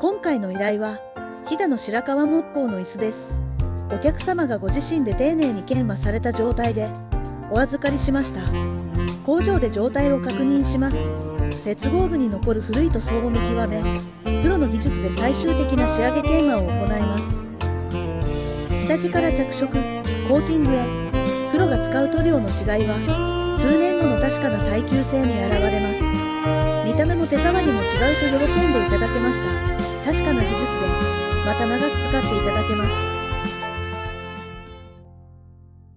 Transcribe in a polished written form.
今回の依頼は飛騨の白川木工の椅子です。お客様がご自身で丁寧に研磨された状態でお預かりしました。工場で状態を確認します。接合部に残る古い塗装を見極め、プロの技術で最終的な仕上げ研磨を行います。下地から着色、コーティングへ、プロが使う塗料の違いは数年後の確かな耐久性に現れます。見た目も手触りも違うと喜んでいただけました。確かな技術でまた長く使っていただけます。